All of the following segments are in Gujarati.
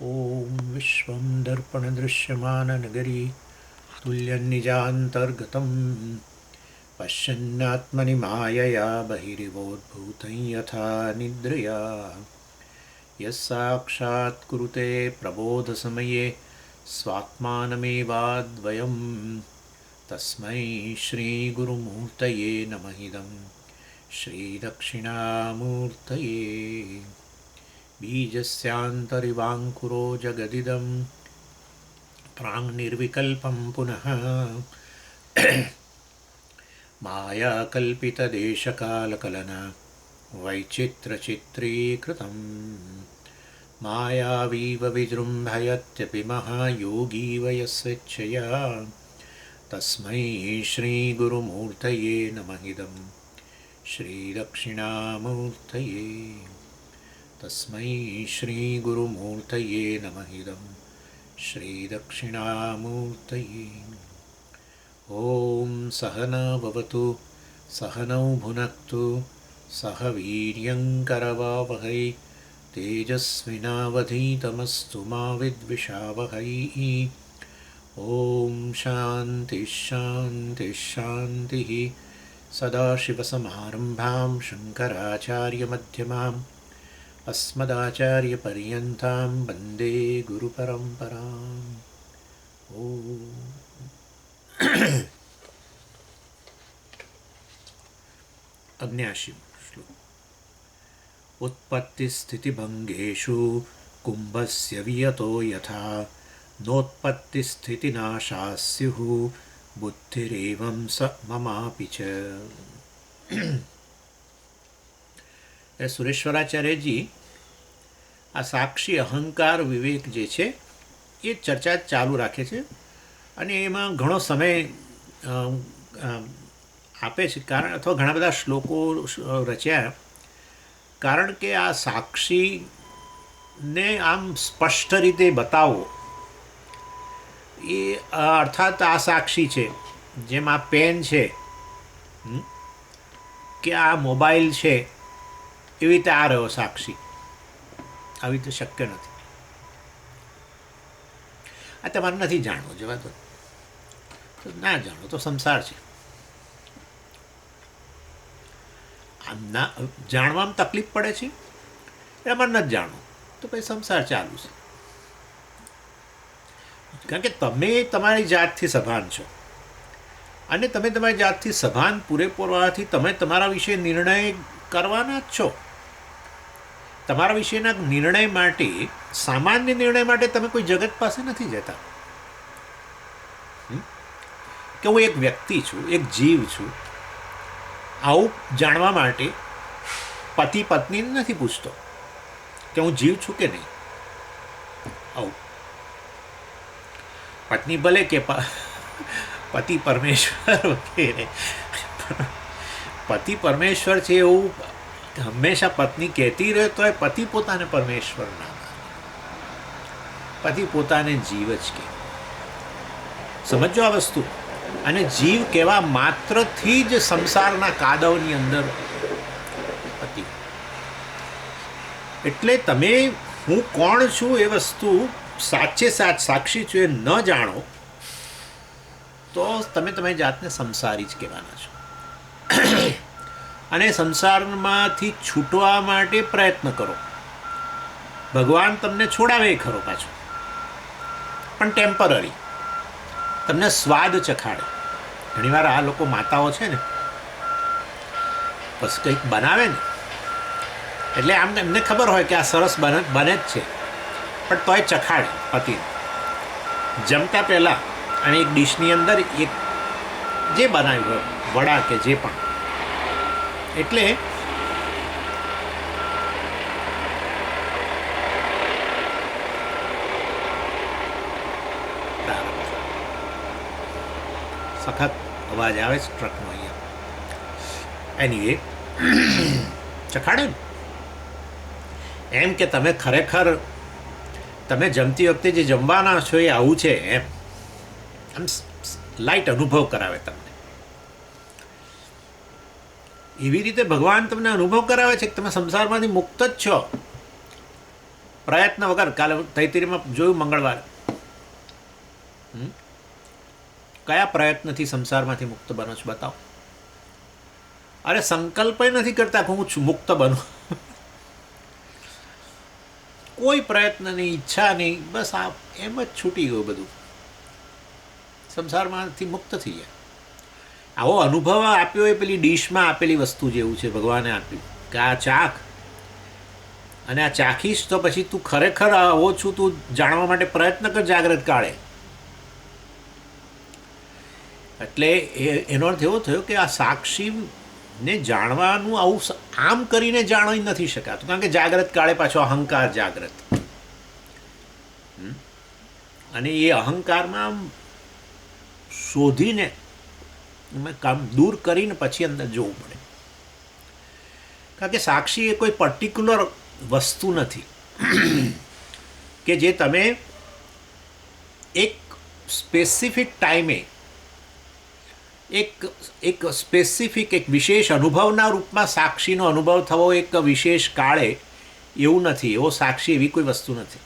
ॐ विश्वं दर्पणदृश्यमाननगरी तुल्यन्निजान्तर्गतं पश्यन्नात्मनि मायया बहिरिवोद्भूतं यथा निद्रया यस्साक्षात्कुरुते प्रबोधसमये स्वात्मानमेवाद्वयं तस्मै श्रीगुरुमूर्तये नमः इदं श्रीदक्षिणामूर्तये बीजस्यान्तरिवाङ्कुरो जगदिदं प्राङ्निर्विकल्पं पुनः मायाकल्पितदेशकालकलना वैचित्रचित्रीकृतं मायावीव विजृम्भयत्यपि महायोगी वयस्वेच्छया तस्मै श्रीगुरुमूर्तये नमः इदं श्रीदक्षिणामूर्तये तस्मै श्रीगुरुमूर्तये नमः इदं श्रीदक्षिणामूर्तये। ॐ सहना भवतु सहनौ भुनक्तु सह वीर्यङ्करवावहै तेजस्विनावधीतमस्तु मा विद्विषावहै। ॐ शान्तिः शान्तिः शान्तिः। सदाशिवसमारम्भां शङ्कराचार्यमध्यमाम् अस्मदाचार्यपर्यन्तां वन्दे गुरुपरम्पराम्। ॐ अग्न्याशीं श्लोक। उत्पत्तिस्थितिभङ्गेषु कुम्भस्य वियतो यथा नोत्पत्तिस्थितिनाशाः स्युः बुद्धिरेवं स ममापि च। સુરેશ્વરાચાર્યજી આ સાક્ષી અહંકાર વિવેક જે છે એ ચર્ચા ચાલુ રાખે છે અને એમાં ઘણો સમય આપે છે કારણ અથવા ઘણા બધા શ્લોકો રચ્યા કારણ કે આ સાક્ષીને આમ સ્પષ્ટ રીતે બતાવો એ અર્થાત આ સાક્ષી છે જેમ આ પેન છે કે આ મોબાઈલ છે એવી રીતે આ રહ્યો સાક્ષી આવી રીતે શક્ય નથી. આ તમારે નથી જાણવું જવા તો ના જાણો તો સંસાર છે. આમ ના જાણવામાં તકલીફ પડે છે અમારે નથી જાણવું તો પછી સંસાર ચાલુ છે. કારણ કે તમે તમારી જાતથી સભાન છો અને તમે તમારી જાતથી સભાન પૂરેપૂરવાથી તમે તમારા વિશે નિર્ણય કરવાના જ છો. તમારા વિશેના નિર્ણય માટે સામાન્ય નિર્ણય માટે તમે કોઈ જગત પાસે નથી જતા કે હું એક વ્યક્તિ છું, એક જીવ છું. આવું જાણવા માટે પતિ પત્નીને નથી પૂછતો કે હું જીવ છું કે નહીં. આવું પત્ની ભલે કે પતિ પરમેશ્વર વગેરે પતિ પરમેશ્વર છે એવું હંમેશા પત્ની કહેતી રહે તો એ પતિ પોતાને પરમેશ્વર ના માને. પતિ પોતાને જીવ જ કહે. સમજો આ વસ્તુ. અને જીવ કહેવા માત્રથી જ સંસારના કાદવની અંદર પતિ. એટલે તમે હું કોણ છું એ વસ્તુ સાચે સાક્ષી છું એ ન જાણો તો તમે તમારી જાતને સંસારી જ કહેવાના છો. અને સંસારમાંથી છૂટવા માટે પ્રયત્ન કરો. ભગવાન તમને છોડાવે ખરો પાછો પણ ટેમ્પરરી તમને સ્વાદ ચખાડે. ઘણીવાર આ લોકો માતાઓ છે ને બસ કંઈક બનાવે ને એટલે આમ એમને ખબર હોય કે આ સરસ બને જ છે પણ તોય ચખાડે પતિને જમતા પહેલાં. અને એક ડીશની અંદર એક જે બનાવ્યું હોય વડા કે જે પણ એટલે સખત અવાજ આવે છે ટ્રકનો અહીંયા. એનીવે ચખાડે ને એમ કે તમે ખરેખર તમે જમતી વખતે જે જમવાના છો એ આવું છે એમ આમ લાઈટ અનુભવ કરાવે તમને. એવી રીતે ભગવાન તમને અનુભવ કરાવે છે કે તમે સંસારમાંથી મુક્ત જ છો. પ્રયત્ન વગર. કાલે તૈત્તિરીમાં જોયું મંગળવારે, કયા પ્રયત્નથી સંસારમાંથી મુક્ત બનો છો બતાવો. અરે સંકલ્પ નથી કરતા કે હું મુક્ત બનું, કોઈ પ્રયત્ન નહીં, ઈચ્છા નહીં, બસ આ એમ જ છૂટી ગયું બધું, સંસારમાંથી મુક્ત થઈ ગયા. આવો અનુભવ આપ્યો એ પેલી ડીશમાં આપેલી વસ્તુ જેવું છે. ભગવાને આપ્યું કે આ ચાખ, અને આ ચાખીશ તો પછી તું ખરેખર આવો છું તું જાણવા માટે પ્રયત્ન કર જાગ્રત કાળે. એટલે એનો અર્થ એવો થયો કે આ સાક્ષીને જાણવાનું આવું આમ કરીને જાણી નથી શકાતું, કારણ કે જાગ્રત કાળે પાછો અહંકાર જાગ્રત, અને એ અહંકારમાં શોધીને કામ દૂર કરીને પછી અંદર જોવું પડે. કારણ કે સાક્ષી એ કોઈ પર્ટિક્યુલર વસ્તુ નથી કે જે તમે એક સ્પેસિફિક ટાઈમે એક સ્પેસિફિક એક વિશેષ અનુભવના રૂપમાં સાક્ષીનો અનુભવ થવો એક વિશેષ કાળે, એવું નથી. એવો સાક્ષી એવી કોઈ વસ્તુ નથી.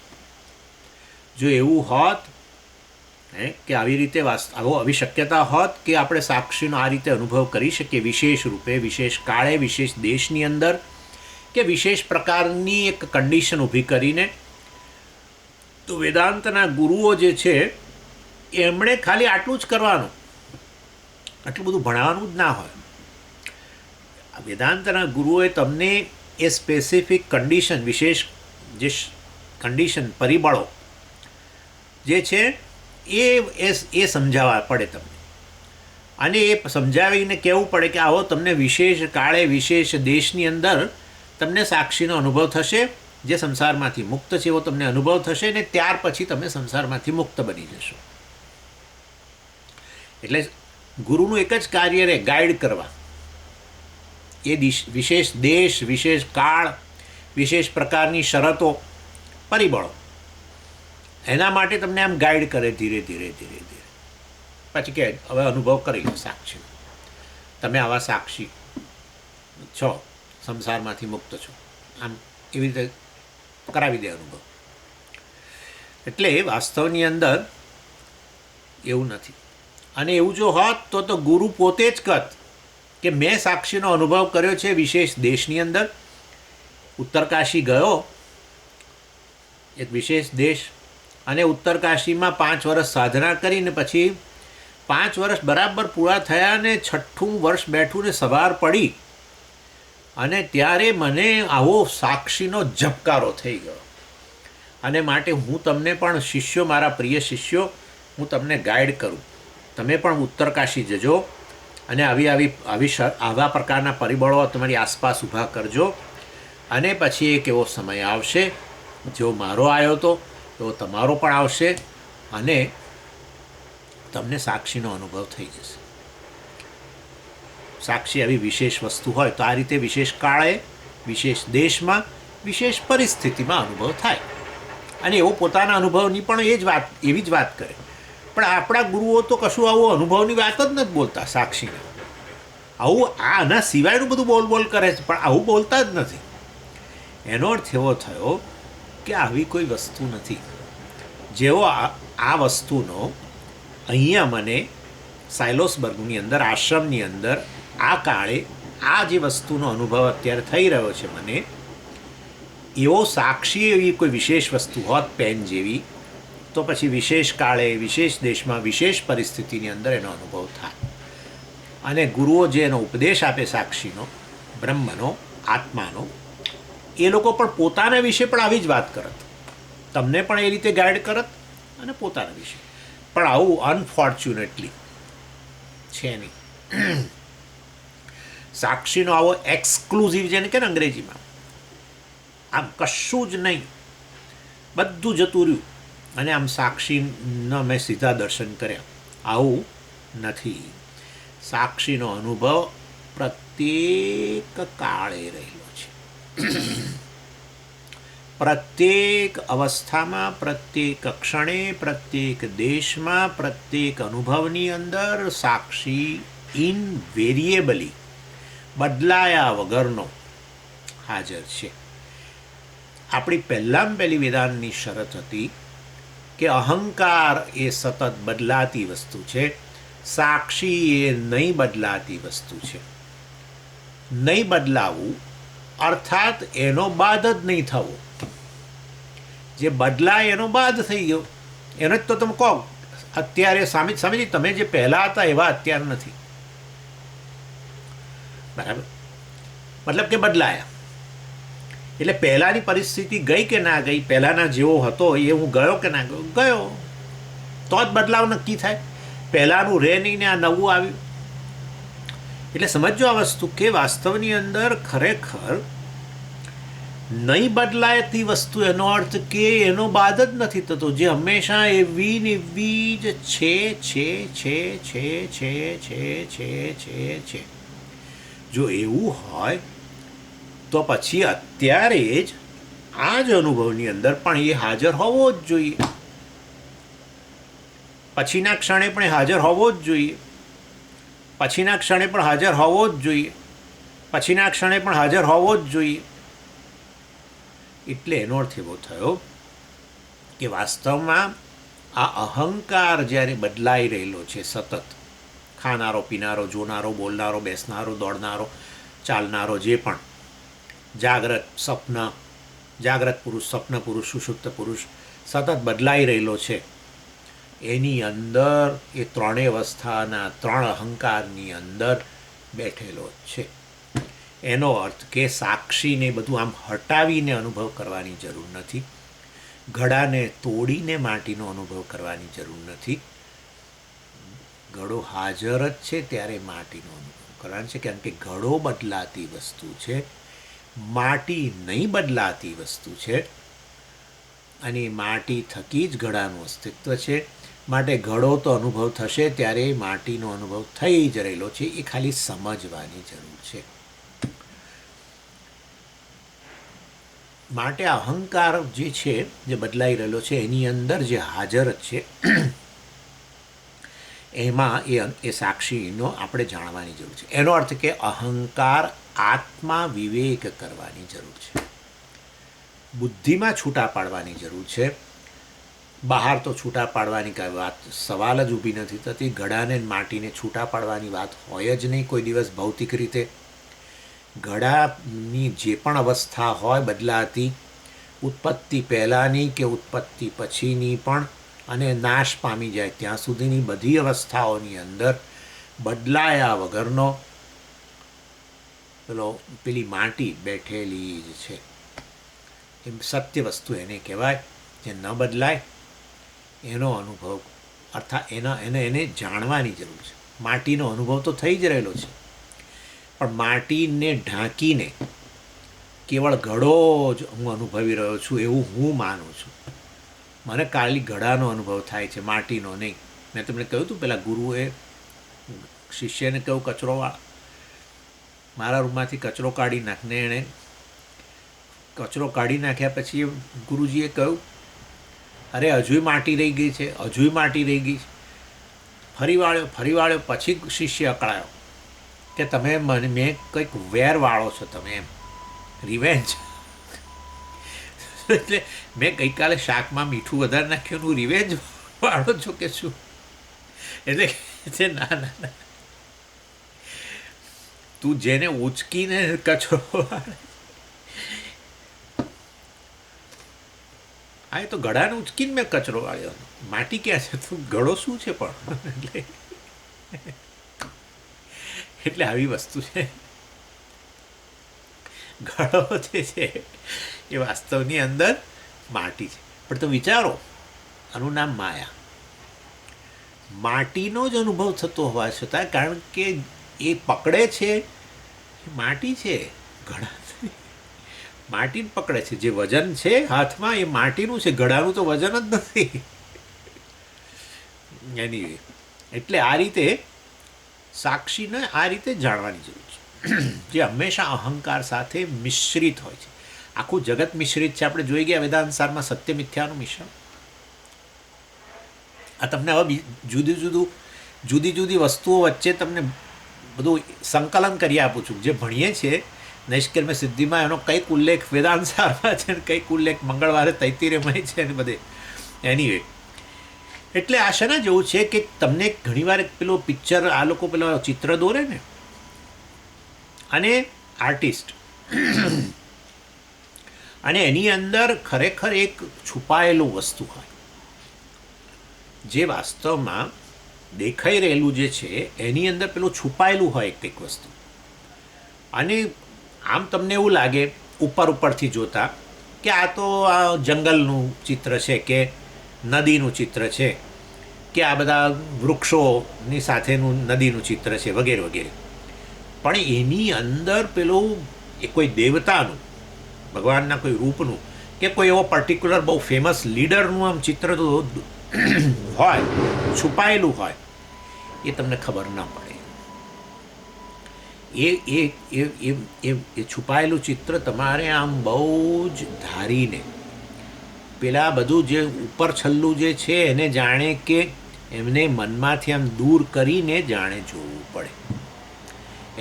જો એવું હોત કે આવી રીતે આવી શક્યતા હોત કે આપણે સાક્ષીનો આ રીતે અનુભવ કરી શકીએ વિશેષ રૂપે, વિશેષ કાળે, વિશેષ દેશની અંદર, કે વિશેષ પ્રકારની એક કન્ડિશન ઊભી કરીને, તો વેદાંતના ગુરુઓ જે છે એમણે ખાલી આટલું જ કરવાનું, આટલું બધું ભણાવવાનું જ ના હોય. વેદાંતના ગુરુઓએ તમને એ સ્પેસિફિક કન્ડિશન, વિશેષ જે કન્ડિશન, પરિબળો જે છે એ સમજાવવા પડે તમને, અને એ સમજાવીને કહેવું પડે કે આવો તમને વિશેષ કાળે, વિશેષ દેશની અંદર તમને સાક્ષીનો અનુભવ થશે, જે સંસારમાંથી મુક્ત છે એવો તમને અનુભવ થશે, ને ત્યાર પછી તમે સંસારમાંથી મુક્ત બની જશો. એટલે ગુરુનું એક જ કાર્ય રહે, ગાઈડ કરવા. એ વિશેષ દેશ, વિશેષ કાળ, વિશેષ પ્રકારની શરતો, પરિબળો, એના માટે તમને આમ ગાઈડ કરે ધીરે ધીરે ધીરે ધીરે. પછી કે હવે અનુભવ કરી લો સાક્ષી, તમે આવા સાક્ષી છો, સંસારમાંથી મુક્ત છો, આમ એવી રીતે કરાવી દે અનુભવ. એટલે વાસ્તવની અંદર એવું નથી. અને એવું જો હોત તો ગુરુ પોતે જ કહેત કે મેં સાક્ષીનો અનુભવ કર્યો છે વિશેષ દેશની અંદર. ઉત્તરકાશી ગયો, એક વિશેષ દેશ, અને ઉત્તરકાશીમાં 5 વર્ષ સાધના કરીને પછી 5 વર્ષ બરાબર પૂરા થયા ને 6ઠું વર્ષ બેઠું ને સવાર પડી, અને ત્યારે મને આવો સાક્ષીનો ઝબકારો થઈ ગયો. અને માટે હું તમને પણ શિષ્યો, મારા પ્રિય શિષ્યો, હું તમને ગાઈડ કરું, તમે પણ ઉત્તરકાશી જજો અને આવા પ્રકારના પરિબળો તમારી આસપાસ ઊભા કરજો. અને પછી એક એવો સમય આવશે જેવો મારો આવ્યો હતો એવો તમારો પણ આવશે, અને તમને સાક્ષીનો અનુભવ થઈ જશે. સાક્ષી આવી વિશેષ વસ્તુ હોય તો આ રીતે વિશેષ કાળે, વિશેષ દેશમાં, વિશેષ પરિસ્થિતિમાં અનુભવ થાય. અને એવો પોતાના અનુભવની પણ એવી જ વાત કરે. પણ આપણા ગુરુઓ તો કશું આવું અનુભવની વાત જ નથી બોલતા સાક્ષીને. આવું આના સિવાયનું બધું બોલ કરે છે, પણ આવું બોલતા જ નથી. એનો અર્થ એવો થયો કે આવી કોઈ વસ્તુ નથી. જેવો આ વસ્તુનો અહીંયા મને સાયલોસબર્ગની અંદર, આશ્રમની અંદર, આ કાળે આ જે વસ્તુનો અનુભવ અત્યારે થઈ રહ્યો છે મને, એવો સાક્ષી એવી કોઈ વિશેષ વસ્તુ હોત પેન જેવી, તો પછી વિશેષ કાળે, વિશેષ દેશમાં, વિશેષ પરિસ્થિતિની અંદર એનો અનુભવ થાય. અને ગુરુઓ જે એનો ઉપદેશ આપે સાક્ષીનો, બ્રહ્મનો, આત્માનો, એ લોકો પણ પોતાના વિશે પણ આવી જ વાત કરત, તમને પણ એ રીતે ગાઈડ કરત, અને પોતાના વિશે પણ. આવું અનફોર્ચ્યુનેટલી છે નહીં. સાક્ષીનો આવો એક્સક્લુઝિવ, જેને કે અંગ્રેજીમાં, આમ કશું જ નહીં, બધું જતું રહ્યું અને આમ સાક્ષીના મેં સીધા દર્શન કર્યા, આવું નથી. સાક્ષીનો અનુભવ પ્રત્યેક કાળે રહેલો છે. પ્રત્યેક અવસ્થામાં, પ્રત્યેક ક્ષણે, પ્રત્યેક દેશમાં, પ્રત્યેક અનુભવની અંદર સાક્ષી ઇનવેરિયેબલી, બદલાયા વગરનો હાજર છે. આપણી પહેલી વેદાંતની શરત હતી કે અહંકાર એ સતત બદલાતી વસ્તુ છે, સાક્ષી એ નહીં બદલાતી વસ્તુ છે. નહીં બદલાવું અર્થાત એનો બાદ જ નહીં થવો. જે બદલાય એનો બાદ થઈ ગયો. એનો જ તો તમે કહો અત્યારે સ્વામીજી તમે જે પહેલાં હતા એવા અત્યારે નથી. બરાબર, મતલબ કે બદલાયા એટલે પહેલાંની પરિસ્થિતિ ગઈ કે ના ગઈ, પહેલાંના જેવો હતો એ હું ગયો કે ના ગયો, ગયો તો જ બદલાવ નક્કી થાય. પહેલાંનું રહે નહીં ને આ નવું આવ્યું. એટલે સમજો આ વસ્તુ કે વાસ્તવની અંદર ખરેખર નહીં બદલાયતી વસ્તુ એનો અર્થ કે એનો બાદ જ નથી થતો. જે હંમેશા એવી ને એવી જ છે. જો એવું હોય તો પછી અત્યારે જ આ જ અનુભવની અંદર પણ એ હાજર હોવો જ જોઈએ. પછીના ક્ષણે પણ હાજર હોવો જ જોઈએ. પછીના ક્ષણે પણ હાજર હોવો જ જોઈએ. પછીના ક્ષણે પણ હાજર હોવો જ જોઈએ. એટલે એનો અર્થ એવો થયો કે વાસ્તવમાં આ અહંકાર જ્યારે બદલાઈ રહેલો છે સતત, ખાનારો પીનારો, જોનારો, બોલનારો, બેસનારો, દોડનારો, ચાલનારો, જે પણ જાગ્રત પુરુષ, સ્વપ્ન પુરુષ, સુષુપ્ત પુરુષ સતત બદલાઈ રહેલો છે. એની અંદર એ ત્રણેય અવસ્થાના ત્રણ અહંકારની અંદર બેઠેલો છે. એનો અર્થ કે સાક્ષીને બધું આમ હટાવીને અનુભવ કરવાની જરૂર નથી. ઘડાને તોડીને માટીનો અનુભવ કરવાની જરૂર નથી. ઘડો હાજર જ છે ત્યારે માટીનો અનુભવ કરવાનો છે. કારણ કે ઘડો બદલાતી વસ્તુ છે, માટી નહીં બદલાતી વસ્તુ છે. અને માટી થકી જ ઘડાનું અસ્તિત્વ છે. માટે ઘડો તો અનુભવ થશે ત્યારે માટીનો અનુભવ થઈ જ રહેલો છે. એ ખાલી સમજવાની જરૂર છે. માટે અહંકાર જે છે જે બદલાઈ રહેલો છે એની અંદર જે હાજર જ છે એમાં એ સાક્ષીનો આપણે જાણવાની જરૂર છે. એનો અર્થ કે અહંકાર આત્મા વિવેક કરવાની જરૂર છે. બુદ્ધિમાં છૂટા પાડવાની જરૂર છે. બહાર તો છૂટા પાડવાની કાંઈ વાત સવાલ જ ઊભી નથી થતી. ઘડાને માટીને છૂટા પાડવાની વાત હોય જ નહીં કોઈ દિવસ ભૌતિક રીતે. ઘડાની જે પણ અવસ્થા હોય બદલાતી, ઉત્પત્તિ પહેલાંની કે ઉત્પત્તિ પછીની પણ, અને નાશ પામી જાય ત્યાં સુધીની બધી અવસ્થાઓની અંદર બદલાયા વગરનો પેલી માટી બેઠેલી જ છે. એમ સત્ય વસ્તુ એને કહેવાય જે ન બદલાય એનો અનુભવ, અર્થાત એને જાણવાની જરૂર છે. માટીનો અનુભવ તો થઈ જ રહેલો છે, પણ માટીને ઢાંકીને કેવળ ઘડો જ હું અનુભવી રહ્યો છું એવું હું માનું છું. મને ખાલી ઘડાનો અનુભવ થાય છે, માટીનો નહીં. મેં તમને કહ્યું હતું પેલા ગુરુએ શિષ્યને કહ્યું કચરો મારા રૂમમાંથી કચરો કાઢી નાખને. એણે કચરો કાઢી નાખ્યા પછી ગુરુજીએ કહ્યું, અરે હજુય માટી રહી ગઈ છે, હજુય માટી રહી ગઈ છે. ફરી વાળ્યો. પછી શિષ્ય અકળાયો કે તમે મેં કંઈક વેર વાળો છો તમે, એમ રિવેન્જ. એટલે મેં ગઈકાલે શાકમાં મીઠું વધારે નાખ્યું, હું રિવેન્જ વાળો છો કે શું? એટલે ના, તું જેને ઉચકીને કચરો વાળે, હા એ તો ઘડાને ઉચકીને મેં કચરો વાળ્યો. માટી ક્યાં છે? તું ઘડો શું છે પણ? એટલે આવી વસ્તુ છે. ઘડો જે છે એ વાસ્તવની અંદર માટી છે. પણ તો વિચારો, આનું નામ માયા. માટીનો જ અનુભવ થતો હોવા છતાં, કારણ કે એ પકડે છે માટી છે, ઘડા માટીને પકડે છે. જે વજન છે હાથમાં એ માટીનું છે, ઘડાનું તો વજન જ નથી. એની એટલે આ રીતે સાક્ષીને આ રીતે જાણવાની જરૂર છે, જે હંમેશા અહંકાર સાથે મિશ્રિત હોય છે. આખું જગત મિશ્રિત છે. આપણે જોઈ ગયા વેદાંત સારમાં સત્ય મિથ્યાનું મિશ્રણ. આ તમને હવે જુદી જુદી વસ્તુઓ વચ્ચે તમને બધું સંકલન કરી આપું છું. જે ભણીએ છીએ નૈષ્કર્મ્ય સિદ્ધિમાં એનો કંઈક ઉલ્લેખ વેદાંત સારમાં છે ને કંઈક ઉલ્લેખ મંગળવારે તૈતિરેમય છે ને બધે. એનીવે, એટલે આ શેના જેવું છે કે તમને ઘણીવાર પેલો પિક્ચર આ લોકો પેલો ચિત્ર દોરે ને, અને આર્ટિસ્ટ અને એની અંદર ખરેખર એક છુપાયેલું વસ્તુ હોય જે વાસ્તવમાં દેખાઈ રહેલું જે છે એની અંદર પેલું છુપાયેલું હોય કંઈક વસ્તુ. અને આમ તમને એવું લાગે ઉપરથી જોતા કે આ તો આ જંગલનું ચિત્ર છે કે નદીનું ચિત્ર છે કે આ બધા વૃક્ષોની સાથેનું નદીનું ચિત્ર છે વગેરે વગેરે. પણ એની અંદર પેલું એ કોઈ દેવતાનું, ભગવાનના કોઈ રૂપનું કે કોઈ એવો પર્ટિક્યુલર બહુ ફેમસ લીડરનું આમ ચિત્ર તો હોય, છુપાયેલું હોય, એ તમને ખબર ના પડે. એ છુપાયેલું ચિત્ર તમારે આમ બહુ જ ધારીને પેલા બધું જે ઉપર છલ્લું જે છે એને જાણે કે એમને મનમાંથી આમ દૂર કરીને જાણે જોવું પડે.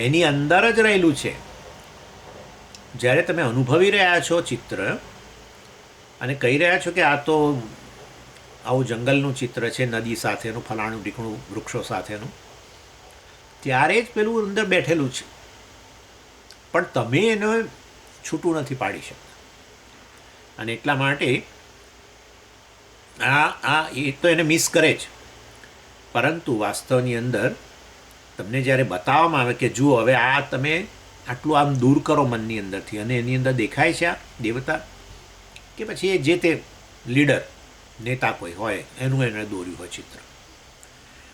એની અંદર જ રહેલું છે. જ્યારે તમે અનુભવી રહ્યા છો ચિત્ર અને કહી રહ્યા છો કે આ તો આવું જંગલનું ચિત્ર છે, નદી સાથેનું, ફલાણું ઢીકણું વૃક્ષો સાથેનું, ત્યારે જ પેલું અંદર બેઠેલું છે. પણ તમે એને છૂટું નથી પાડી શકતા. અને એટલા માટે એ તો એને મિસ કરે જ. પરંતુ વાસ્તવની અંદર તમને જ્યારે બતાવવામાં આવે કે જુઓ હવે આ તમે આટલું આમ દૂર કરો મનની અંદરથી, અને એની અંદર દેખાય છે આ દેવતા કે પછી એ જે તે લીડર, નેતા કોઈ હોય એનું એને દોર્યું હોય ચિત્ર,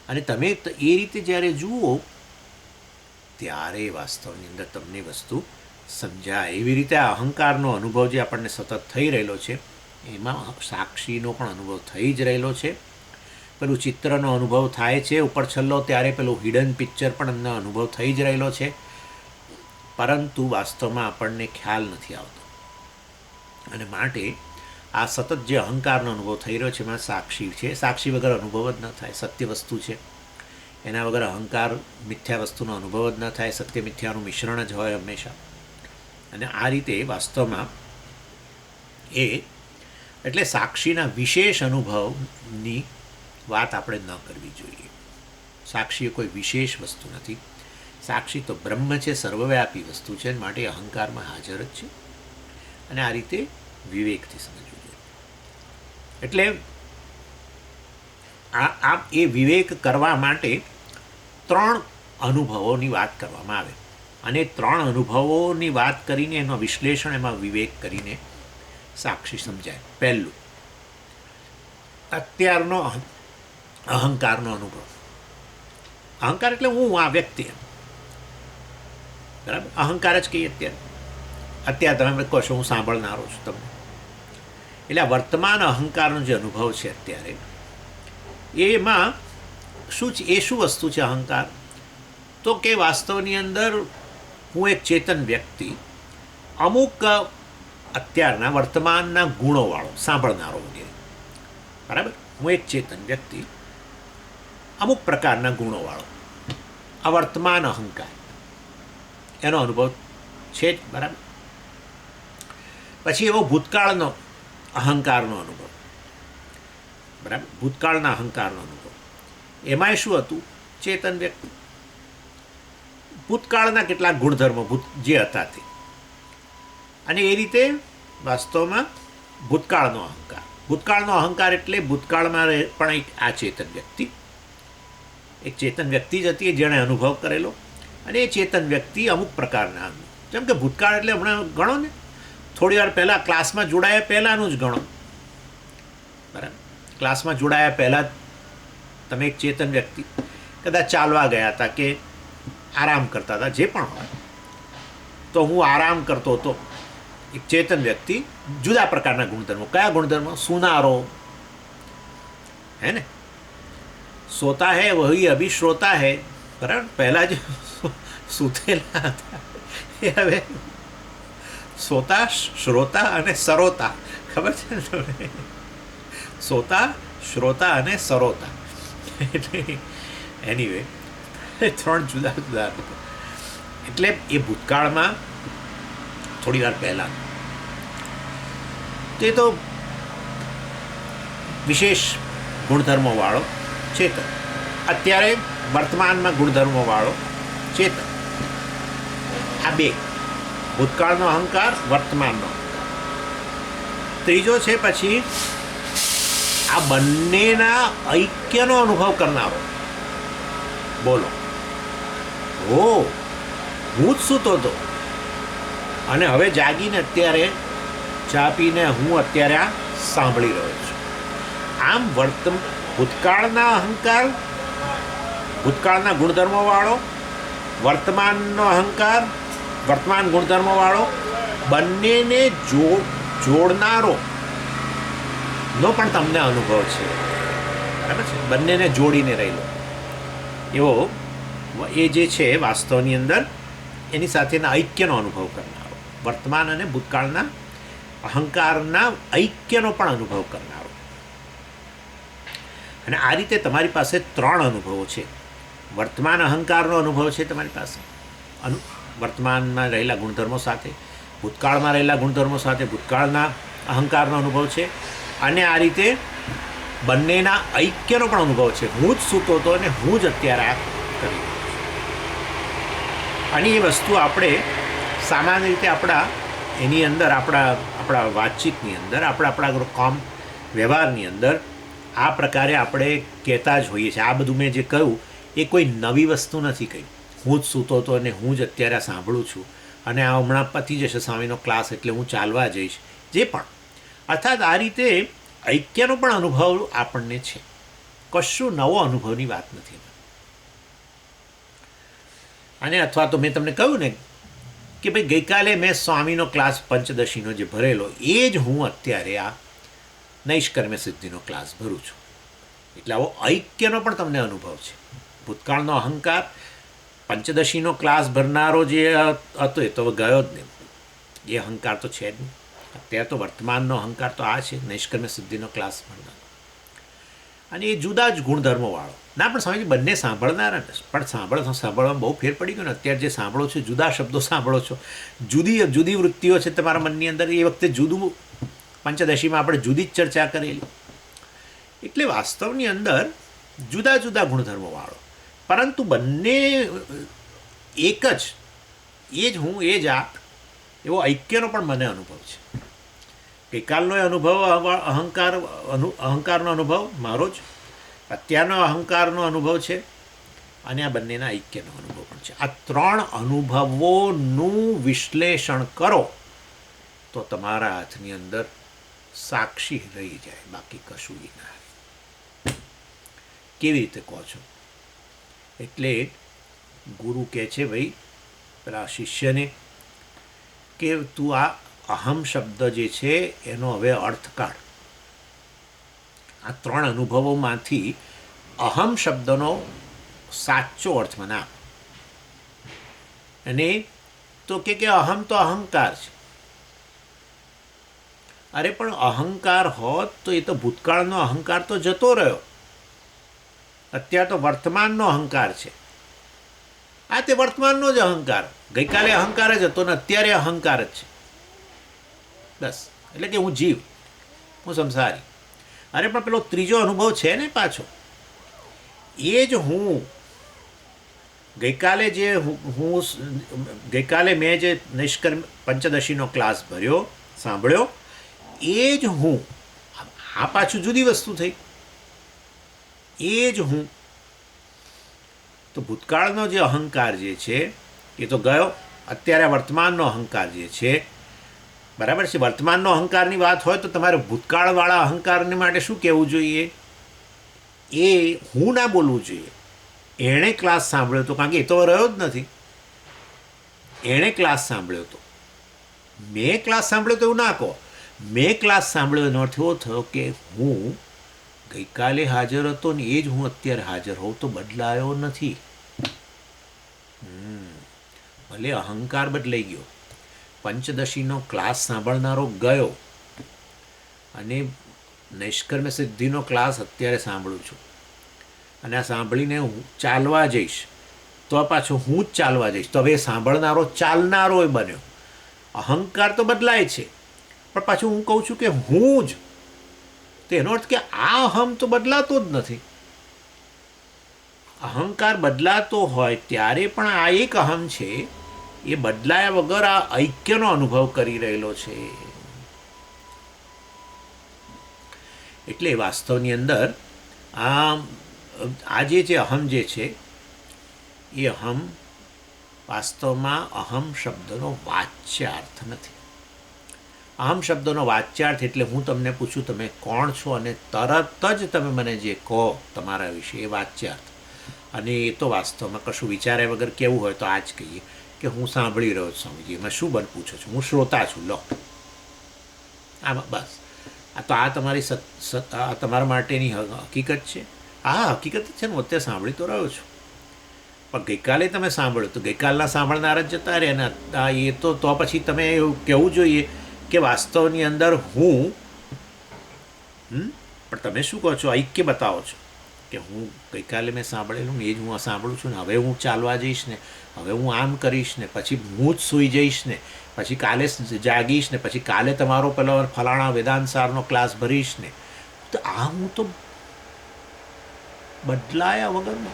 અને તમે એ રીતે જ્યારે જુઓ ત્યારે વાસ્તવની અંદર તમને વસ્તુ સમજાય. એવી રીતે આ અહંકારનો અનુભવ જે આપણને સતત થઈ રહેલો છે એમાં સાક્ષીનો પણ અનુભવ થઈ જ રહેલો છે. પેલું ચિત્રનો અનુભવ થાય છે ઉપર છલ્લો ત્યારે પેલું હિડન પિક્ચર પણ એમનો અનુભવ થઈ જ રહેલો છે. પરંતુ વાસ્તવમાં આપણને ખ્યાલ નથી આવતો. અને માટે આ સતત જે અહંકારનો અનુભવ થઈ રહ્યો છે એમાં સાક્ષી છે. સાક્ષી વગર અનુભવ જ ન થાય. સત્ય વસ્તુ છે, એના વગર અહંકાર મિથ્યા વસ્તુનો અનુભવ જ ન થાય. સત્ય મિથ્યાનું મિશ્રણ જ હોય હંમેશા. અને આ રીતે વાસ્તવમાં એટલે સાક્ષીના વિશેષ અનુભવની વાત આપણે ન કરવી જોઈએ. સાક્ષી કોઈ વિશેષ વસ્તુ નથી. સાક્ષી તો બ્રહ્મ છે, સર્વવ્યાપી વસ્તુ છે, માટે અહંકારમાં હાજર જ છે. અને આ રીતે વિવેકથી સમજવું જોઈએ. એટલે આ એ વિવેક કરવા માટે 3 અનુભવોની વાત કરવામાં આવે, અને 3 અનુભવોની વાત કરીને એનું વિશ્લેષણ, એમાં વિવેક કરીને સાક્ષી સમજાય. પહેલું, અત્યારનો અહંકારનો અનુભવ. અહંકાર એટલે હું, આ વ્યક્તિ, બરાબર, અહંકાર જ કહીએ. અત્યારે તમે કહો છો હું સાંભળનારો છું તમને. એટલે આ વર્તમાન અહંકારનો જે અનુભવ છે અત્યારે, એમાં શું છે? એ શું વસ્તુ છે અહંકાર? તો કે વાસ્તવની અંદર હું એક ચેતન વ્યક્તિ, અમુક અત્યારના વર્તમાનના ગુણોવાળો, સાંભળનારો વગેરે, બરાબર. હું એક ચેતન વ્યક્તિ, અમુક પ્રકારના ગુણોવાળો, આ વર્તમાન અહંકાર, એનો અનુભવ છે જ, બરાબર. પછી એવો ભૂતકાળનો અહંકારનો અનુભવ, બરાબર. ભૂતકાળના અહંકારનો અનુભવ, એમાંય શું હતું? ચેતન વ્યક્તિ, ભૂતકાળના કેટલાક ગુણધર્મો જે હતા તે. અને એ રીતે વાસ્તવમાં ભૂતકાળનો અહંકાર. ભૂતકાળનો અહંકાર એટલે ભૂતકાળમાં પણ એક આ ચેતન વ્યક્તિ, એક ચેતન વ્યક્તિ જ હતી જેણે અનુભવ કરેલો. અને એ ચેતન વ્યક્તિ અમુક પ્રકારના, જેમ કે ભૂતકાળ એટલે હમણાં ગણો ને, થોડી વાર પહેલાં ક્લાસમાં જોડાયા પહેલાંનું જ ગણો, બરાબર. ક્લાસમાં જોડાયા પહેલાં તમે એક ચેતન વ્યક્તિ કદાચ ચાલવા ગયા હતા કે આરામ કરતા હતા, જે પણ હોય, તો હું આરામ કરતો હતો. એક ચેતન વ્યક્તિ, જુદા પ્રકારના ગુણધર્મો. કયા ગુણધર્મો? સુનારો, હે ને, સોતા હૈ વહી અભી શ્રોતા હૈ, બરાબર. પહેલાં જે સૂતેલા હતા એ હવે સોતા, શ્રોતા અને સરોતા, ખબર છે ને તમને? સોતા, શ્રોતા અને સરોતા. એટલે એનીવે 3 જુદા જુદા. એટલે એ ભૂતકાળમાં થોડી વાર પહેલાં. તે તો વિશેષ ગુણધર્મોવાળો ચેતન, અત્યારે વર્તમાનમાં ગુણધર્મોવાળો ચેતન. આ બે, ભૂતકાળનો અહંકાર, વર્તમાનનો. ત્રીજો છે પછી આ બંનેના ઐક્યનો અનુભવ કરનારો. બોલો, હો હું જ સૂતો હતો અને હવે જાગીને અત્યારે ચા પીને હું અત્યારે આ સાંભળી રહ્યો છું. આમ ભૂતકાળના અહંકાર, ભૂતકાળના ગુણધર્મોવાળો, વર્તમાનનો અહંકાર, વર્તમાન ગુણધર્મોવાળો, બંનેને જોડનારો નો પણ તમને અનુભવ છે. બરાબર છે? બંનેને જોડીને રહેલો એવો એ જે છે વાસ્તવની અંદર એની સાથેના ઐક્યનો અનુભવ કરનારો, વર્તમાન અને ભૂતકાળના અહંકારના ઐક્યનો પણ અનુભવ કરનારો. અને આ રીતે તમારી પાસે 3 અનુભવો છે. વર્તમાન અહંકારનો અનુભવ છે તમારી પાસે, વર્તમાનમાં રહેલા ગુણધર્મો સાથે, ભૂતકાળમાં રહેલા ગુણધર્મો સાથે ભૂતકાળના અહંકારનો અનુભવ છે, અને આ રીતે બંનેના ઐક્યનો પણ અનુભવ છે. હું જ સૂતો હતો અને હું જ અત્યારે આ કરી. અને એ વસ્તુ આપણે સામાન્ય રીતે એની અંદર આપણા વાતચીતની અંદર, આપણા કામ વ્યવહારની અંદર આ પ્રકારે આપણે કહેતા જ હોઈએ છીએ. આ બધું મેં જે કહ્યું એ કોઈ નવી વસ્તુ નથી કહી. હું જ સૂતો હતો અને હું જ અત્યારે સાંભળું છું, અને આ હમણાં પતી જશે સ્વામીનો ક્લાસ એટલે હું ચાલવા જઈશ, જે પણ. અર્થાત આ રીતે ઐક્યનો પણ અનુભવ આપણને છે. કશું નવો અનુભવની વાત નથી. અને અથવા તો મેં તમને કહ્યું ને કે ભાઈ ગઈકાલે મેં સ્વામીનો ક્લાસ પંચદશીનો જે ભરેલો એ જ હું અત્યારે આ નૈષ્કર્મ્ય સિદ્ધિનો ક્લાસ ભરું છું. એટલે આવો ઐક્યનો પણ તમને અનુભવ છે. ભૂતકાળનો અહંકાર, પંચદશીનો ક્લાસ ભરનારો જે હતો એ તો ગયો જ નહીં, એ અહંકાર તો છે જ નહીં. અત્યારે તો વર્તમાનનો અહંકાર તો આ છે, નૈષ્કર્મ્ય સિદ્ધિનો ક્લાસ ભરનારો. અને એ જુદા જ ગુણધર્મોવાળો. ના, પણ સ્વામીજી બંને સાંભળનારા, પણ સાંભળવામાં બહુ ફેર પડી ગયો ને. અત્યારે જે સાંભળો છો જુદા શબ્દો સાંભળો છો, જુદી વૃત્તિઓ છે તમારા મનની અંદર. એ વખતે જુદું, પંચદશીમાં આપણે જુદી જ ચર્ચા કરેલી. એટલે વાસ્તવની અંદર જુદા જુદા ગુણધર્મોવાળો, પરંતુ બંને એક જ, એ જ હું, એ જ આ, એવો ઐક્યનો પણ મને અનુભવ છે. ગઈકાલનો અનુભવ અહંકારનો અનુભવ મારો જ, અત્યારનો અહંકારનો અનુભવ છે, અને આ બંનેના ઐક્યનો અનુભવ પણ છે. આ 3 અનુભવોનું વિશ્લેષણ કરો તો તમારા હાથની અંદર સાક્ષી રહી જાય, બાકી કશું ના. કેવી રીતે કહો છો? એટલે ગુરુ કહે છે ભાઈ પેલા શિષ્યને કે તું આ અહમ શબ્દ જે છે એનો હવે અર્થ કાઢ. આ 3 અનુભવોમાંથી અહમ શબ્દનો સાચો અર્થ મને આપ. અને તો કે અહમ તો અહંકાર છે. અરે પણ અહંકાર હોત તો એ તો ભૂતકાળનો અહંકાર તો જતો રહ્યો, અત્યારે તો વર્તમાનનો અહંકાર છે. આ તે વર્તમાનનો જ અહંકાર, ગઈકાલે અહંકાર જ હતો ને અત્યારે અહંકાર જ છે. બસ. એટલે કે હું જીવ, હું સંસારી. અરે પણ પેલો ત્રીજો અનુભવ છે ને પાછો, એ જ હું. ગઈકાલે મેં જે પંચદશીનો ક્લાસ ભર્યો, સાંભળ્યો, એ જ હું. આ પાછું જુદી વસ્તુ થઈ. એ જ હું. તો ભૂતકાળનો જે અહંકાર જે છે એ તો ગયો, અત્યારે વર્તમાનનો અહંકાર જે છે, બરાબર છે. વર્તમાનનો અહંકારની વાત હોય તો તમારે ભૂતકાળવાળા અહંકારને માટે શું કહેવું જોઈએ? એ હું ના બોલવું જોઈએ. એણે ક્લાસ સાંભળ્યો હતો, કારણ કે એ તો રહ્યો જ નથી. એણે ક્લાસ સાંભળ્યો હતો, મેં ક્લાસ સાંભળ્યો તો એવું ના કહો. મેં ક્લાસ સાંભળ્યો એનો અર્થ એવો થયો કે હું ગઈકાલે હાજર હતો ને એ જ હું અત્યારે હાજર હોઉં, તો બદલાયો નથી. ભલે અહંકાર બદલાઈ ગયો, પંચદશીનો ક્લાસ સાંભળનારો ગયો, અને નૈષ્કર્મ્ય સિદ્ધિનો ક્લાસ અત્યારે સાંભળું છું, અને આ સાંભળીને હું ચાલવા જઈશ તો પાછો હું જ ચાલવા જઈશ. તો હવે સાંભળનારો ચાલનારો બન્યો, અહંકાર તો બદલાય છે, પણ પાછું હું કહું છું કે હું જ, તો એનો અર્થ કે આ અહમ તો બદલાતો જ નથી. અહંકાર બદલાતો હોય ત્યારે પણ આ એક અહમ છે એ બદલાયા વગર આ ઐક્યનો અનુભવ કરી રહેલો છે. એટલે વાસ્તવની અંદર આ જે અહમ જે છે એ અહમ વાસ્તવમાં અહમ શબ્દનો વાચ્યાર્થ નથી. અહમ શબ્દનો વાચ્યાર્થ એટલે હું તમને પૂછું તમે કોણ છો અને તરત જ તમે મને જે કહો તમારા વિશે એ વાચ્યાર્થ. અને એ તો વાસ્તવમાં કશું વિચાર્યા વગર કેવું હોય તો આ જ કહીએ કે હું સાંભળી રહ્યો છું સ્વામીજી, એમાં શું બન પૂછો છો, હું શ્રોતા છું, લો આમાં બસ. તો આ તમારી તમારા માટેની હકીકત છે. હા, હકીકત છે ને, હું અત્યારે સાંભળી તો રહ્યો છું, પણ ગઈકાલે તમે સાંભળ્યું તો ગઈકાલના સાંભળનારા જ જતા રહે ને. એ તો પછી તમે એવું કહેવું જોઈએ કે વાસ્તવની અંદર હું પણ તમે શું કહો છો, ઐક્ય બતાવો છો કે હું ગઈકાલે મેં સાંભળેલું ને એ જ હું સાંભળું છું ને, હવે હું ચાલવા જઈશ ને, હવે હું આમ કરીશ ને, પછી હું જ સૂઈ જઈશ ને, પછી કાલે જાગીશ ને, પછી કાલે તમારો પેલો ફલાણા વેદાંતસારનો ક્લાસ ભરીશ ને. તો આ હું તો બદલાયા વગરનો.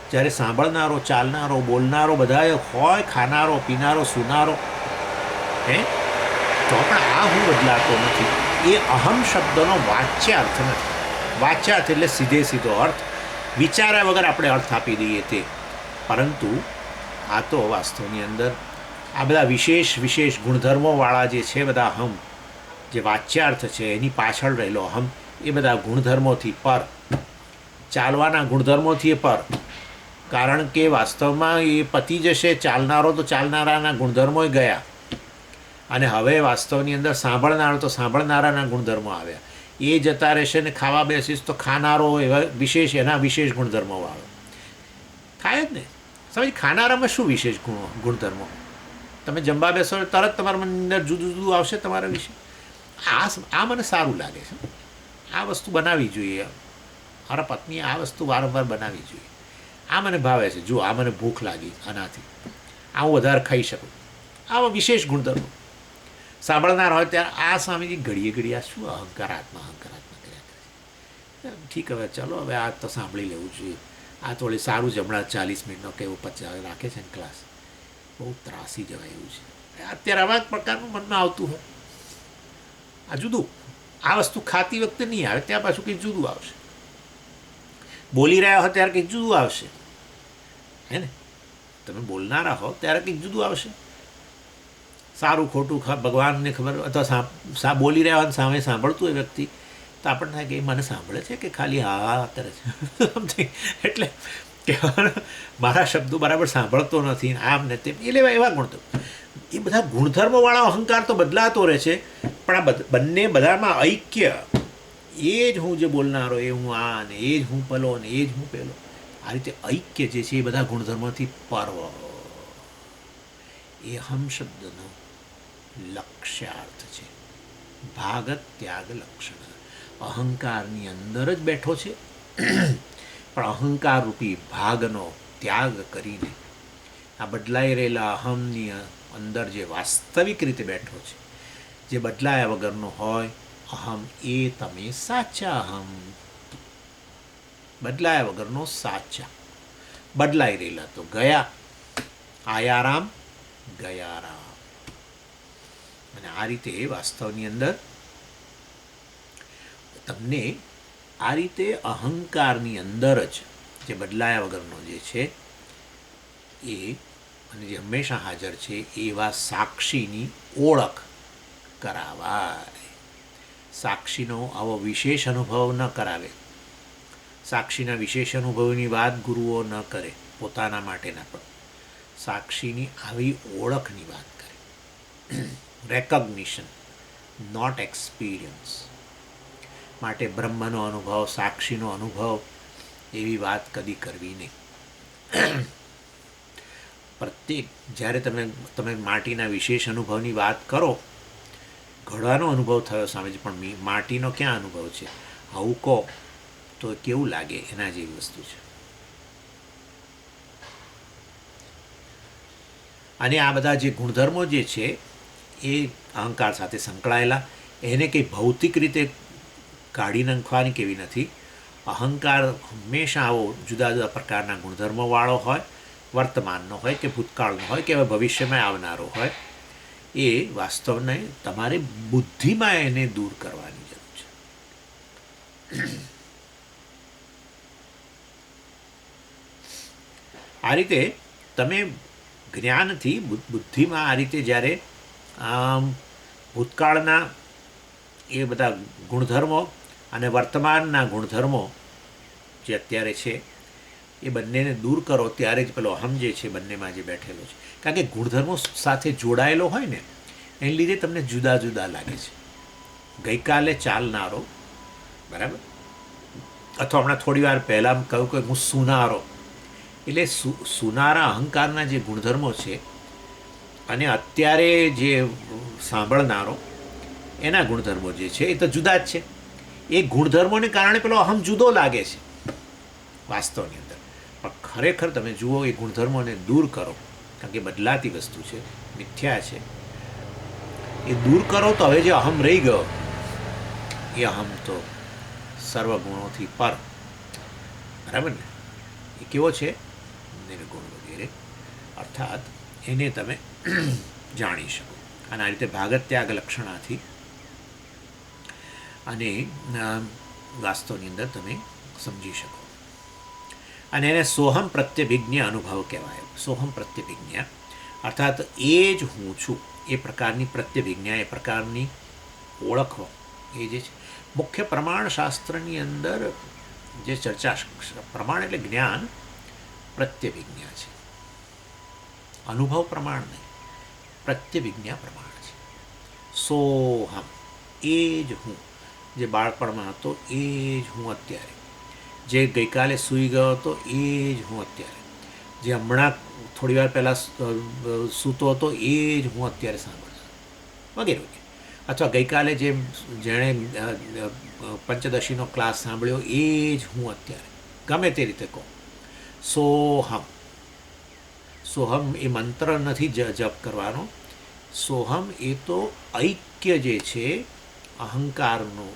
જ્યારે સાંભળનારો, ચાલનારો, બોલનારો બધા હોય, ખાનારો, પીનારો, સૂનારો, તો પણ આ હું બદલાતો નથી. એ અહમ શબ્દનો વાચ્યાર્થ નથી. વાચ્યાર્થ એટલે સીધો અર્થ, વિચાર્યા વગર આપણે અર્થ આપી દઈએ તે. પરંતુ આ તો વાસ્તવની અંદર આ બધા વિશેષ ગુણધર્મોવાળા જે છે બધા અહમ, જે વાચ્યાર્થ છે એની પાછળ રહેલો અહમ, એ બધા ગુણધર્મોથી પર, ચાલવાના ગુણધર્મોથી એ પર. કારણ કે વાસ્તવમાં એ પતી જશે, ચાલનારો તો ચાલનારાના ગુણધર્મો ગયા, અને હવે વાસ્તવની અંદર સાંભળનારો તો સાંભળનારાના ગુણધર્મો આવ્યા. એ જતા રહેશે ને ખાવા બેસીશ તો ખાનારો એવા એના વિશેષ ગુણધર્મોવાળો થાય જ ને. સમજ, ખાનારામાં શું વિશેષ ગુણધર્મો? તમે જમવા બેસો તરત તમારા અંદર જુદું આવશે તમારા વિશે. આ મને સારું લાગે છે, આ વસ્તુ બનાવવી જોઈએ, મારા પત્નીએ આ વસ્તુ વારંવાર બનાવવી જોઈએ, આ મને ભાવે છે, જો આ મને ભૂખ લાગી આનાથી, આ હું વધારે ખાઈ શકું. આવા વિશેષ ગુણધર્મો સાંભળનાર હોય ત્યારે આ સ્વામીજી ઘડીએ આ શું અહંકારાત્મા કર્યા કરે. ઠીક, હવે ચલો, હવે આ તો સાંભળી લેવું જોઈએ. આ તો વળી સારું છે, હમણાં 40 મિનિટનો કે એવું 50 રાખે છે ને ક્લાસ, બહુ ત્રાસી જવાય એવું છે. અત્યારે આવા જ પ્રકારનું મનમાં આવતું હોય. આ જુદું, આ વસ્તુ ખાતી વખતે નહીં આવે, ત્યાં પાછું કંઈક જુદું આવશે. બોલી રહ્યા હો ત્યારે કંઈક જુદું આવશે, હે ને? તમે બોલનારા હો ત્યારે કંઈક જુદું આવશે. સારું ખોટું ભગવાનને ખબર. અથવા બોલી રહ્યા હોય સામે સાંભળતું હોય વ્યક્તિ, તો આપણને થાય કે મને સાંભળે છે કે ખાલી હા કરે છે. એટલે મારા શબ્દો બરાબર સાંભળતો નથી, આમ ને તેમ. એટલે એવા ગુણધર્મો, એ બધા ગુણધર્મોવાળા અહંકાર તો બદલાતો રહે છે, પણ આ બંને બધામાં ઐક્ય, એ જ હું જે બોલનારો, એ હું આ ને, એ જ હું પેલો ને, એ જ હું પેલો, આ રીતે ઐક્ય જે છે એ બધા ગુણધર્મોથી પરવ, એ અહમ શબ્દનો લક્ષ્યાર્થ છે. ભાગત ત્યાગ લક્ષણ, અહંકારની અંદર જ બેઠો છે, પણ અહંકાર રૂપી ભાગનો ત્યાગ કરીને આ બદલાઈ રહેલા અહમની અંદર જે વાસ્તવિક રીતે બેઠો છે, જે બદલાયા વગરનો હોય અહમ, એ તમે સાચા અહમ, બદલાયા વગરનો સાચા. બદલાઈ રહેલા તો ગયા, આયારામ ગયારામ. અને આ રીતે વાસ્તવની અંદર તમને આ રીતે અહંકારની અંદર જ જે બદલાયા વગરનો જે છે એ, અને જે હંમેશા હાજર છે, એવા સાક્ષીની ઓળખ કરાવાય. સાક્ષીનો આવો વિશેષ અનુભવ ન કરાવે. સાક્ષીના વિશેષ અનુભવની વાત ગુરુઓ ન કરે પોતાના માટેના, પણ સાક્ષીની આવી ઓળખની વાત કરે. Recognition, not experience. માટે બ્રહ્મનો અનુભવ, સાક્ષીનો અનુભવ, એવી વાત કદી કરવી નહીં. પ્રત્યેક જ્યારે તમે માટીના વિશેષ અનુભવની વાત કરો, ઘડાનો અનુભવ થયો સ્વામીજી, પણ માટીનો ક્યાં અનુભવ છે? આવું કહો તો કેવું લાગે? એના જેવી વસ્તુ છે. અને આ બધા જે ગુણધર્મો જે છે એ અહંકાર સાથે સંકળાયેલા. એને કંઈ ભૌતિક રીતે કાઢી નાખવાની કેવી નથી. અહંકાર હંમેશા આવો જુદા જુદા પ્રકારના ગુણધર્મોવાળો હોય, વર્તમાનનો હોય કે ભૂતકાળનો હોય કે હવે ભવિષ્યમાં આવનારો હોય. એ વાસ્તવને તમારે બુદ્ધિમાં એને દૂર કરવાની જરૂર છે. આ રીતે તમે જ્ઞાનથી બુદ્ધિમાં આ રીતે જ્યારે ભૂતકાળના એ બધા ગુણધર્મો અને વર્તમાનના ગુણધર્મો જે અત્યારે છે એ બંનેને દૂર કરો ત્યારે જ પેલો અહમ જે છે બંનેમાં જે બેઠેલો છે. કારણ કે ગુણધર્મો સાથે જોડાયેલો હોય ને એને લીધે તમને જુદા જુદા લાગે છે. ગઈકાલે ચાલનારો, બરાબર, અથવા હમણાં થોડી વાર પહેલાં કહ્યું કે હું સુનારો, એટલે સુનારા અહંકારના જે ગુણધર્મો છે અને અત્યારે જે સાંભળનારો એના ગુણધર્મો જે છે એ તો જુદા જ છે. એ ગુણધર્મોને કારણે પેલો અહમ જુદો લાગે છે વાસ્તવની અંદર. પણ ખરેખર તમે જુઓ એ ગુણધર્મોને દૂર કરો, કારણ કે બદલાતી વસ્તુ છે, મિથ્યા છે. એ દૂર કરો તો હવે જે અહમ રહી ગયો એ અહમ તો સર્વગુણોથી પર, બરાબર ને, એ કેવો છે? નિર્ગુણ વગેરે. અર્થાત એને તમે જાણી શકો. અને આ રીતે ભાગત ત્યાગ લક્ષણાથી અને વાસ્તવની અંદર તમે સમજી શકો. અને એને સોહમ પ્રત્યભિજ્ઞ અનુભવ કહેવાય. સોહમ પ્રત્યભિજ્ઞ અર્થાત એ જ હું છું, એ પ્રકારની પ્રત્યભિજ્ઞા, એ પ્રકારની ઓળખો. એ જે છે મુખ્ય પ્રમાણશાસ્ત્રની અંદર જે ચર્ચા, પ્રમાણ એટલે જ્ઞાન, પ્રત્યભિજ્ઞા છે. અનુભવ પ્રમાણ નહીં, પ્રત્યભિજ્ઞા પ્રમાણ છે. સોહમ, એ જ હું, જે બાળપણમાં હતો એ જ હું અત્યારે, જે ગઈકાલે સૂઈ ગયો હતો એ જ હું અત્યારે, જે હમણાં થોડી વાર પહેલાં સૂતો હતો એ જ હું અત્યારે સાંભળું વગેરે વગેરે. અથવા ગઈકાલે જેણે પંચદશીનો ક્લાસ સાંભળ્યો એ જ હું અત્યારે, ગમે તે રીતે કહો. સોહમ, સોહમ એ મંત્ર નથી જપ કરવાનો. સોહમ એ તો ઐક્ય જે છે અહંકારનું,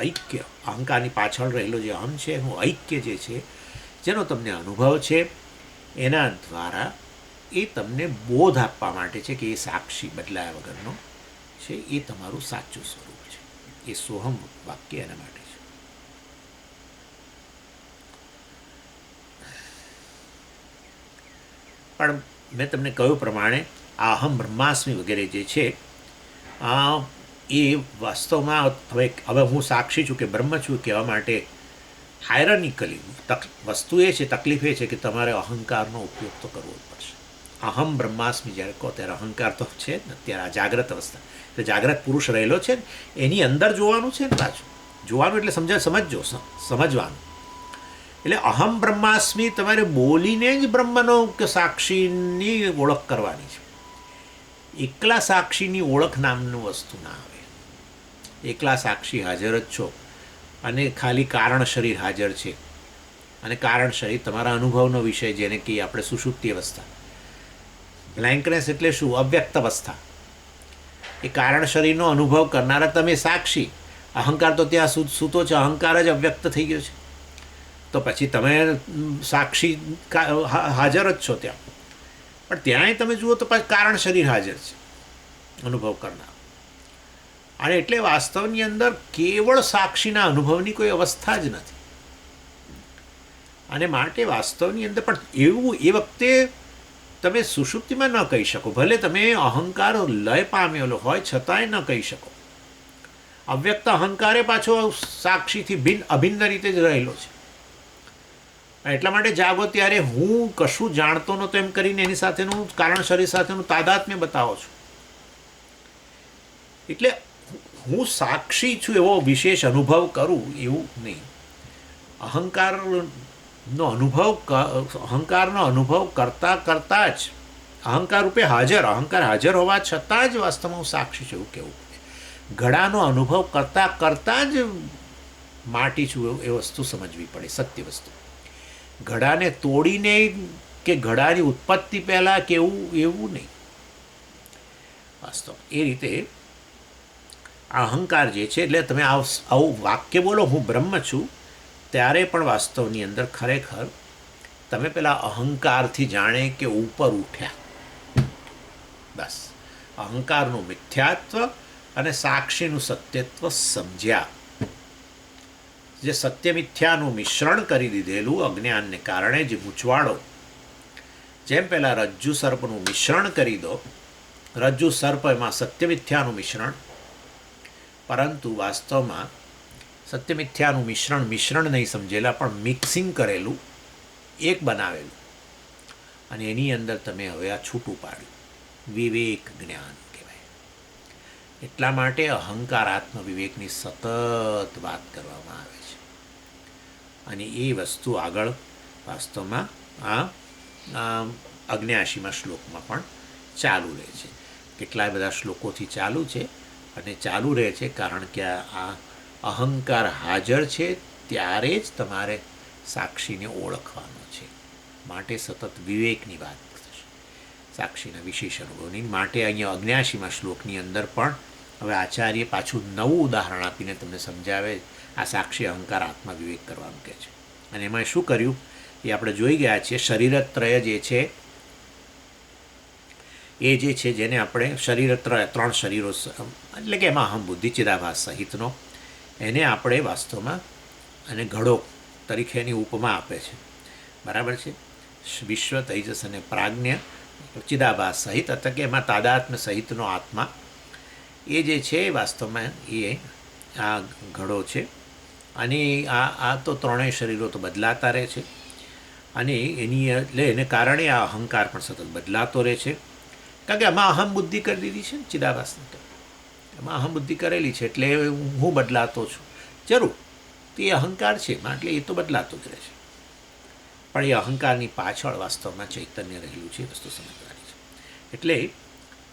ઐક્ય, અહંકારની પાછળ રહેલો જે અહમ છે એનું ઐક્ય જે છે, જેનો તમને અનુભવ છે, એના દ્વારા એ તમને બોધ આપવા માટે છે કે એ સાક્ષી બદલાયા વગરનો છે, એ તમારું સાચું સ્વરૂપ છે. એ સોહમ વાક્ય એના માટે છે. પણ મેં તમને કહ્યું પ્રમાણે આ અહમ બ્રહ્માસ્મિ વગેરે જે છે એ વાસ્તવમાં હવે હું સાક્ષી છું કે બ્રહ્મ છું કહેવા માટે આયરોનિકલી વસ્તુ એ છે, તકલીફ એ છે કે તમારે અહંકારનો ઉપયોગ તો કરવો જ પડશે. અહમ બ્રહ્માસ્મિ જ્યારે કહો ત્યારે અહંકાર તો છે ને અત્યારે આ જાગ્રત અવસ્થા, એટલે જાગ્રત પુરુષ રહેલો છે ને એની અંદર જોવાનું છે ને, પાછું જોવાનું એટલે સમજવાનું. એટલે અહમ બ્રહ્માસ્મિ તમારે બોલીને જ બ્રહ્મનો કે સાક્ષીની ઓળખ કરવાની છે. એકલા સાક્ષીની ઓળખ નામનું વસ્તુ ના આવે. એકલા સાક્ષી હાજર જ છો અને ખાલી કારણ શરીર હાજર છે, અને કારણ શરીર તમારા અનુભવનો વિષય, જેને કહીએ આપણે સુષુપ્તિ અવસ્થા. બ્લેન્કનેસ એટલે શું? અવ્યક્ત અવસ્થા. એ કારણ શરીરનો અનુભવ કરનારા તમે સાક્ષી. અહંકાર તો ત્યાં સૂતો છે, અહંકાર જ અવ્યક્ત થઈ ગયો છે, તો પછી તમે સાક્ષી હાજર જ છો ત્યાં. પણ ત્યાંય તમે જુઓ તો પાછું કારણ શરીર હાજર છે અનુભવ કરનાર. અને એટલે વાસ્તવની અંદર કેવળ સાક્ષીના અનુભવની કોઈ અવસ્થા જ નથી. અને માટે વાસ્તવની અંદર પણ એવું એ વખતે તમે સુષુપ્તિમાં ન કહી શકો. ભલે તમે અહંકાર લય પામેલો હોય છતાંય ન કહી શકો. અવ્યક્ત અહંકારે પાછો સાક્ષીથી અભિન્ન રીતે જ રહેલો છે. એટલા માટે જાગો ત્યારે હું કશું જાણતો નહોતો એમ કરીને એની સાથેનું કારણ શરીર સાથેનું તાદાત્મ્ય બતાવો છું. એટલે હું સાક્ષી છું એવો વિશેષ અનુભવ કરું એવું નહીં. અહંકારનો અનુભવ કરતાં કરતાં જ અહંકાર રૂપે અહંકાર હાજર હોવા છતાં જ વાસ્તવમાં હું સાક્ષી છું એવું કહેવું પડે. ઘડાનો અનુભવ કરતાં જ માટી છું એ વસ્તુ સમજવી પડે, સત્ય વસ્તુ. ઘડાને તોડીને કે ઘડાની ઉત્પત્તિ પહેલાં કે એવું નહીં. વાસ્તવ એ રીતે અહંકાર જે છે, એટલે તમે આવું વાક્ય બોલો હું બ્રહ્મ છું, ત્યારે પણ વાસ્તવની અંદર ખરેખર તમે પેલા અહંકારથી જાણે કે ઉપર ઉઠ્યા. બસ અહંકારનું મિથ્યાત્વ અને સાક્ષીનું સત્યત્વ સમજ્યા. જે સત્ય મિથ્યાનું મિશ્રણ કરી દીધેલું અજ્ઞાનને કારણે જે ગૂંચવાડો, જેમ પહેલાં રજ્જુ સર્પનું મિશ્રણ કરી દો, રજ્જુ સર્પ એમાં સત્ય મિથ્યાનું મિશ્રણ, પરંતુ વાસ્તવમાં સત્ય મિથ્યાનું મિશ્રણ નહીં સમજેલા, પણ મિક્સિંગ કરેલું, એક બનાવેલું, અને એની અંદર તમે હવે આ છૂટું પાડ્યું. વિવેક જ્ઞાન કહેવાય. એટલા માટે અહંકાર આત્મવિવેકની સતત વાત કરવામાં આવે છે, અને એ વસ્તુ આગળ વાસ્તવમાં આ 79 શ્લોકમાં પણ ચાલુ રહે છે. કેટલાય બધા શ્લોકોથી ચાલુ છે, અને ચાલુ રહે છે કારણ કે આ અહંકાર હાજર છે ત્યારે જ તમારે સાક્ષીને ઓળખવાનો છે. માટે સતત વિવેકની વાત થશે, સાક્ષીના વિશેષ અનુભવની. માટે અહીંયા 79મા શ્લોકની અંદર પણ હવે આચાર્ય પાછું નવું ઉદાહરણ આપીને તમને સમજાવે આ સાક્ષી અહંકાર આત્મા વિવેક કરવાનું કહે છે. અને એમાં શું કર્યું એ આપણે જોઈ ગયા છીએ. શરીરત્રય જે છે એ જે છે, જેને આપણે શરીરત્રય, 3 શરીરો, એટલે કે એમાં અહમ બુદ્ધિ ચિદાભાસ સહિતનો, એને આપણે વાસ્તવમાં અને ઘડો તરીકે એની ઉપમા આપે છે. બરાબર છે. વિશ્વ, તૈજસ અને પ્રાજ્ઞ ચિદાભાસ સહિત, એટલે કે એમાં તાદાત્મ્ય સહિતનો આત્મા એ જે છે વાસ્તવમાં એ આ ઘડો છે. અને આ તો 3 શરીરો તો બદલાતા રહે છે, અને એની એટલે એને કારણે આ અહંકાર પણ સતત બદલાતો રહે છે. કારણ કે આમાં અહમ બુદ્ધિ કરી દીધી છે ને ચિદાભાસની, એમાં અહમ બુદ્ધિ કરેલી છે, એટલે હું બદલાતો છું. જરૂર તો એ અહંકાર છે, એટલે એ તો બદલાતો જ રહે છે, પણ એ અહંકારની પાછળ વાસ્તવમાં ચૈતન્ય રહેલું છે. વસ્તુ સમજવાની છે. એટલે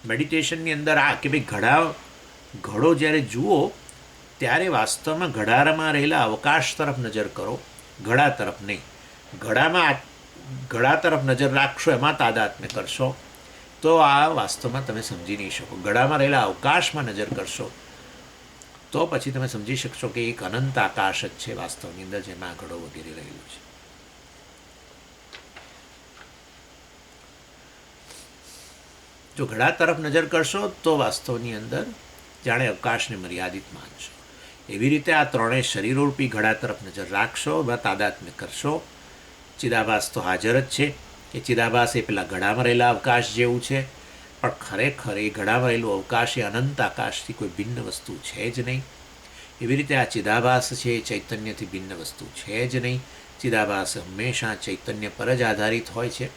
મેડિટેશનની અંદર આ કે ભાઈ ઘડો જ્યારે જુઓ ત્યારે વાસ્તવમાં ઘડામાં રહેલા અવકાશ તરફ નજર કરો, ઘડા તરફ નહીં. ઘડા તરફ નજર રાખશો, એમાં તાદાત્મ્ય કરશો, તો આ વાસ્તવમાં તમે સમજી નહીં શકો. ઘડામાં રહેલા અવકાશમાં નજર કરશો તો પછી તમે સમજી શકશો કે એક અનંત આકાશ જ છે વાસ્તવની અંદર, જેમાં ઘડો વગેરે રહેલું છે. જો ઘડા તરફ નજર કરશો તો વાસ્તવની અંદર જાણે અવકાશને મર્યાદિત માનશો. એવી રીતે આ 3 શરીરોરૂપી ઘડા તરફ નજર રાખશો, તાદાત્મ્ય કરશો. ચિદાભાસ તો હાજર જ છે. એ ચિદાભાસ એ પેલા ઘડામાં રહેલા અવકાશ જેવું છે, પણ ખરેખર એ ઘડામાં રહેલું અવકાશ એ અનંત આકાશથી કોઈ ભિન્ન વસ્તુ છે જ નહીં. એવી રીતે આ ચિદાભાસ છે એ ચૈતન્યથી ભિન્ન વસ્તુ છે જ નહીં. ચિદાભાસ હંમેશા ચૈતન્ય પર જ આધારિત હોય છે.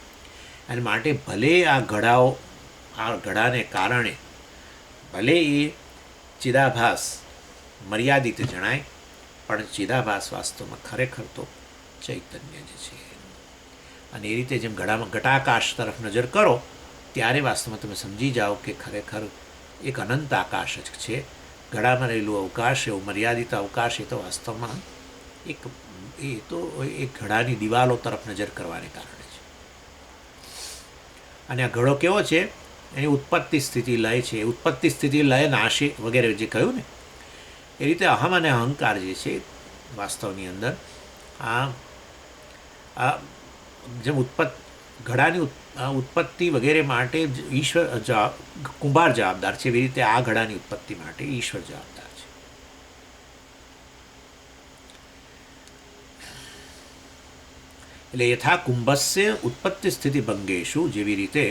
અને માટે ભલે આ ઘડાને કારણે ભલે એ ચિદાભાસ મર્યાદિત જણાય, પણ ચિદાભાસ વાસ્તવમાં ખરેખર તો ચૈતન્ય જ છે. અને એ રીતે જેમ ઘટાકાશ તરફ નજર કરો ત્યારે વાસ્તવમાં તમે સમજી જાઓ કે ખરેખર એક અનંત આકાશ જ છે. ઘડામાં રહેલું અવકાશ, એવું મર્યાદિત અવકાશ, એ તો વાસ્તવમાં એક ઘડાની દિવાલો તરફ નજર કરવાને કારણે છે. અને આ ઘડો કેવો છે? એની ઉત્પત્તિ સ્થિતિ લય છે. ઉત્પત્તિ સ્થિતિ લય નાશી વગેરે જે કહ્યું ને, એ રીતે અહમ અને અહંકાર જે છે વાસ્તવની અંદર આ જેમ ઘડાની ઉત્પત્તિ વગેરે માટે ઈશ્વર કુંભાર જવાબદાર છે, એવી રીતે આ ઘડાની ઉત્પત્તિ માટે ઈશ્વર જવાબદાર છે. એટલે યથા કુંભસ્ય ઉત્પત્તિ સ્થિતિ ભંગેશુ, જેવી રીતે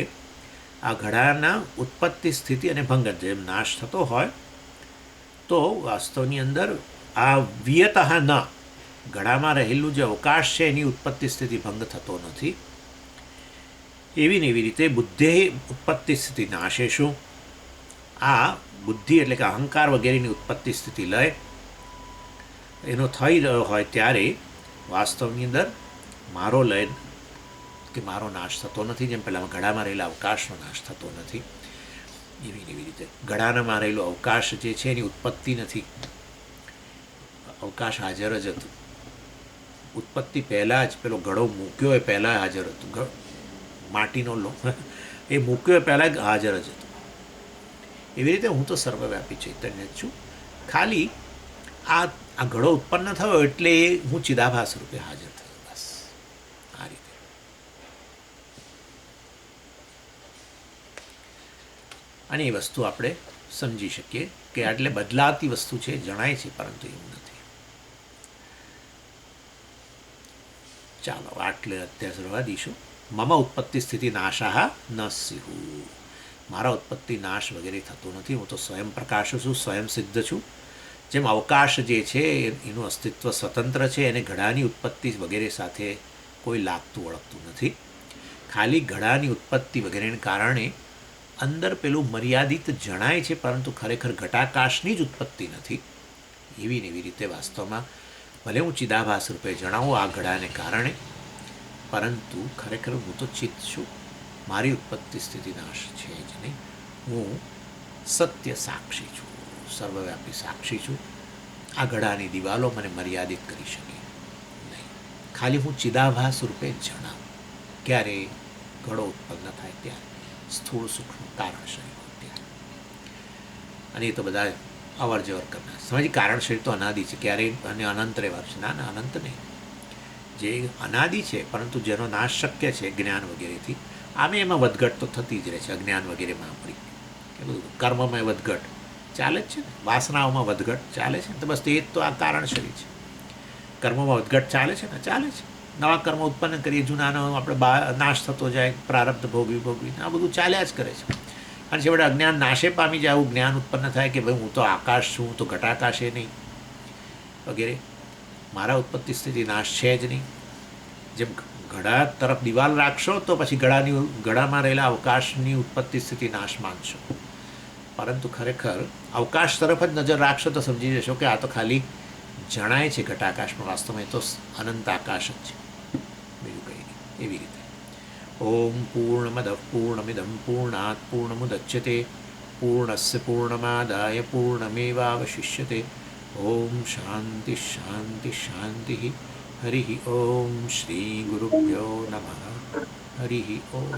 આ ઘડાના ઉત્પત્તિ સ્થિતિ અને ભંગ જેમ નાશ થતો હોય, તો વાસ્તવની અંદર આ વિયતઃ ન ઘડામાં રહેલું જે અવકાશ છે એની ઉત્પત્તિ સ્થિતિ ભંગ થતો નથી. એવી ને એવી રીતે બુદ્ધિ ઉત્પત્તિ સ્થિતિ નાશેશું, આ બુદ્ધિ એટલે કે અહંકાર વગેરેની ઉત્પત્તિ સ્થિતિ લય એનો થઈ રહ્યો હોય ત્યારે વાસ્તવની અંદર મારો લય કે મારો નાશ થતો નથી. જેમ પહેલાં ઘડામાં રહેલા અવકાશનો નાશ થતો નથી, એવી રીતે ઘડાનામાં રહેલો અવકાશ જે છે એની ઉત્પત્તિ નથી. અવકાશ હાજર જ હતું. ઉત્પત્તિ પહેલાં જ પેલો ઘડો મૂક્યો એ પહેલાં હાજર હતું. માટીનો એ મૂક્યો એ પહેલાં જ હાજર જ હતો. એવી રીતે હું તો સર્વવ્યાપી ચૈતન્ય જ છું. ખાલી આ ઘડો ઉત્પન્ન થયો એટલે હું ચિદાભાસ રૂપે હાજર થયો, બસ આ રીતે. અને એ વસ્તુ આપણે સમજી શકીએ કે એટલે બદલાતી વસ્તુ છે, જણાય છે, પરંતુ એવું નથી. ચાલો આટલે અત્યાર રહેવા દઈશું. મમ ઉત્પત્તિ સ્થિતિ નાશાહ ન સ્યુ. મારા ઉત્પત્તિ નાશ વગેરે થતો નથી. હું તો સ્વયં પ્રકાશ છું, સ્વયં સિદ્ધ છું. જેમ અવકાશ જે છે એનું અસ્તિત્વ સ્વતંત્ર છે, એને ઘડાની ઉત્પત્તિ વગેરે સાથે કોઈ લાગતું ઓળખતું નથી. ખાલી ઘડાની ઉત્પત્તિ વગેરેને કારણે અંદર પેલું મર્યાદિત જણાય છે, પરંતુ ખરેખર ઘટાકાશની જ ઉત્પત્તિ નથી. એવી ને એવી રીતે વાસ્તવમાં ભલે હું ચિદાભાસ રૂપે જણાવું આ ઘડાને કારણે, પરંતુ ખરેખર હું તો ચિત્ત છું. મારી ઉત્પત્તિ સ્થિતિ નાશ છે જ નહીં. હું સત્ય સાક્ષી છું, સર્વવ્યાપી સાક્ષી છું. આ ઘડાની દિવાલો મને મર્યાદિત કરી શકે નહીં. ખાલી હું ચિદાભાસ રૂપે જણાવું. ક્યારે ઘડો ઉત્પન્ન થાય ત્યારે, સ્થૂળ સૂક્ષ્મ કારણ શરીર ત્યારે. અને એ તો બધા અવર જવર કરનાર સમજી. કારણ શરીર તો અનાદિ છે, ક્યારેય અને અનંત રહેવાનું છે. ના, અનંત નહીં. જે અનાદિ છે પરંતુ જેનો નાશ શક્ય છે જ્ઞાન વગેરેથી, આમે એમાં વધઘટ તો થતી જ રહે છે. અજ્ઞાન વગેરેમાં આપણી એ બધું કર્મમાં વધઘટ ચાલે જ છે ને, વાસનાઓમાં વધઘટ ચાલે છે ને. તો બસ એ જ તો આ કારણ શરીર છે. કર્મમાં વધઘટ ચાલે છે ને, ચાલે છે. નવા કર્મ ઉત્પન્ન કરીએ, જૂનાનો આપણે નાશ થતો જાય, પ્રારબ્ધ ભોગવી આ બધું ચાલ્યા જ કરે છે. અને છેવટે અજ્ઞાન નાશે પામી જાય, આવું જ્ઞાન ઉત્પન્ન થાય કે ભાઈ હું તો આકાશ છું, હું તો ઘટાકાશે નહીં વગેરે. મારા ઉત્પત્તિ સ્થિતિ નાશ છે જ નહીં. જેમ ઘડા તરફ દિવાલ રાખશો તો પછી ઘડામાં રહેલા અવકાશની ઉત્પત્તિ સ્થિતિ નાશ માનશો, પરંતુ ખરેખર અવકાશ તરફ જ નજર રાખશો તો સમજી જશો કે આ તો ખાલી જણાય છે ઘટાકાશમાં, વાસ્તવમાં એ તો અનંત આકાશ જ છે, બીજું કંઈ નહીં. એવી રીતે ઓમ પૂર્ણમદ પૂર્ણમિદં પૂર્ણાત પૂર્ણમુદચ્યતે પૂર્ણસ્ય પૂર્ણમાદાય પૂર્ણમેવાવશિષ્યતે. ઓમ શાંતિ શાંતિ શાંતિ. હરિ ઓમ શ્રી ગુરુભ્યો નમઃ. હરિ ઓમ.